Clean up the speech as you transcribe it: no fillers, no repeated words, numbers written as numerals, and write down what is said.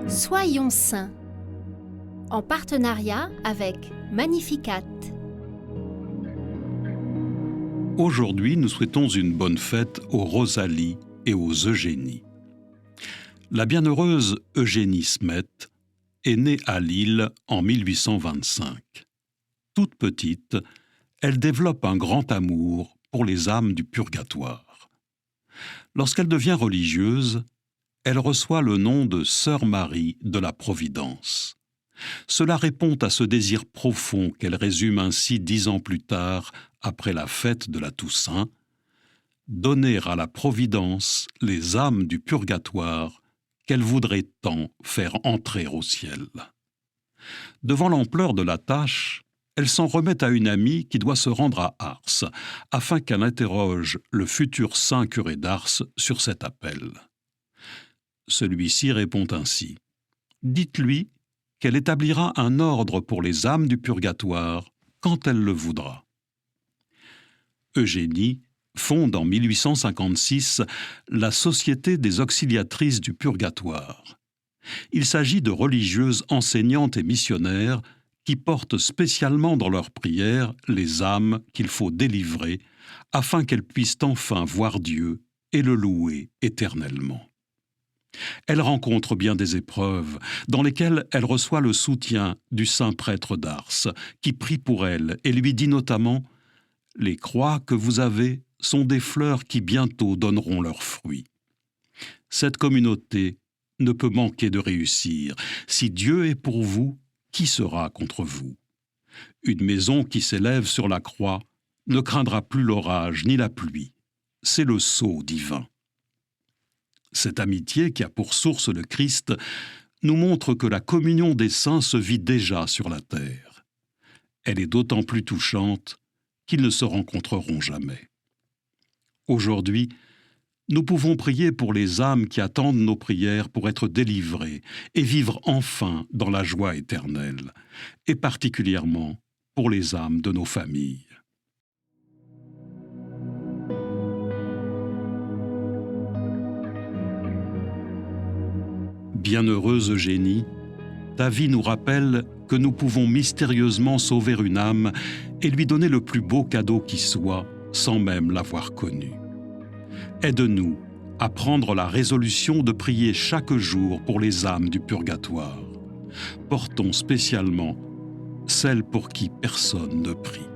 Soyons saints, en partenariat avec Magnificat. Aujourd'hui, nous souhaitons une bonne fête aux Rosalie et aux Eugénie. La bienheureuse Eugénie Smet est née à Lille en 1825. Toute petite, elle développe un grand amour pour les âmes du purgatoire. Lorsqu'elle devient religieuse, elle reçoit le nom de Sœur Marie de la Providence. Cela répond à ce désir profond qu'elle résume ainsi 10 ans plus tard, après la fête de la Toussaint: donner à la Providence les âmes du purgatoire qu'elle voudrait tant faire entrer au ciel. Devant l'ampleur de la tâche, elle s'en remet à une amie qui doit se rendre à Ars, afin qu'elle interroge le futur saint curé d'Ars sur cet appel. Celui-ci répond ainsi: « Dites-lui qu'elle établira un ordre pour les âmes du purgatoire quand elle le voudra. » Eugénie fonde en 1856 la Société des auxiliatrices du purgatoire. Il s'agit de religieuses enseignantes et missionnaires qui portent spécialement dans leurs prières les âmes qu'il faut délivrer afin qu'elles puissent enfin voir Dieu et le louer éternellement. Elle rencontre bien des épreuves dans lesquelles elle reçoit le soutien du saint prêtre d'Ars, qui prie pour elle et lui dit notamment: « Les croix que vous avez sont des fleurs qui bientôt donneront leurs fruits. Cette communauté ne peut manquer de réussir. Si Dieu est pour vous, qui sera contre vous? Une maison qui s'élève sur la croix ne craindra plus l'orage ni la pluie. C'est le sceau divin. » Cette amitié qui a pour source le Christ nous montre que la communion des saints se vit déjà sur la terre. Elle est d'autant plus touchante qu'ils ne se rencontreront jamais. Aujourd'hui, nous pouvons prier pour les âmes qui attendent nos prières pour être délivrées et vivre enfin dans la joie éternelle, et particulièrement pour les âmes de nos familles. Bienheureuse Eugénie, ta vie nous rappelle que nous pouvons mystérieusement sauver une âme et lui donner le plus beau cadeau qui soit, sans même l'avoir connue. Aide-nous à prendre la résolution de prier chaque jour pour les âmes du purgatoire. Portons spécialement celles pour qui personne ne prie.